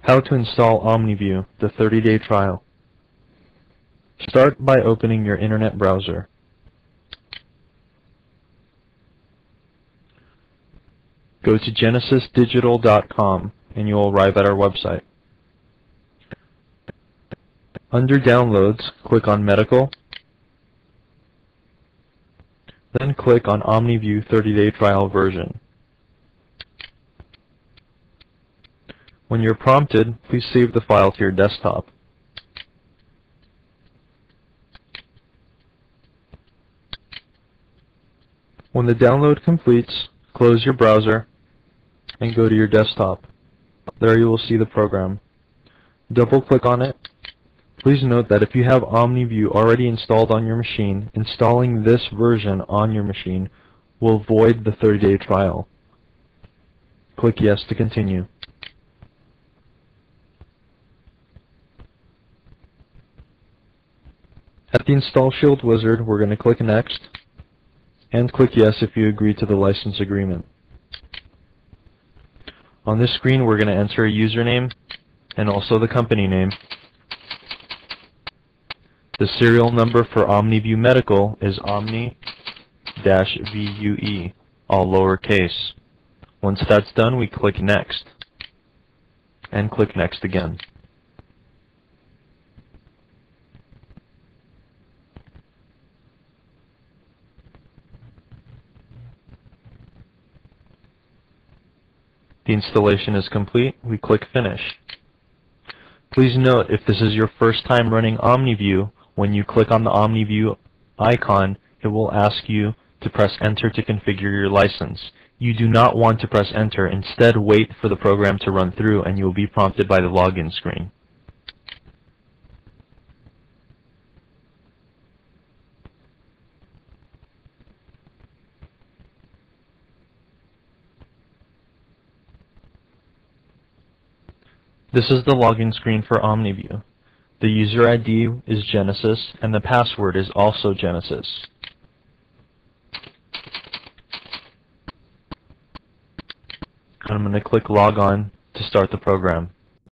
How to install Omniview, the 30-day trial. Start by opening your internet browser. Go to genesisdigital.com and you will arrive at our website. Under Downloads, click on Medical, then click on Omniview 30-day trial version. When you're prompted, please save the file to your desktop. When the download completes, close your browser and go to your desktop. There you will see the program. Double-click on it. Please note that if you have Omniview already installed on your machine, installing this version on your machine will void the 30-day trial. Click Yes to continue. At the Install Shield wizard, we're going to click Next and click Yes if you agree to the license agreement. On this screen, we're going to enter a username and also the company name. The serial number for Omniview Medical is Omni-VUE, all lowercase. Once that's done, we click Next and click Next again. The installation is complete. We click Finish. Please note, if this is your first time running Omniview, when you click on the Omniview icon, it will ask you to press Enter to configure your license. You do not want to press Enter. Instead, wait for the program to run through and you will be prompted by the login screen. This is the login screen for Omniview. The user ID is Genesis and the password is also Genesis. I'm going to click Log On to start the program.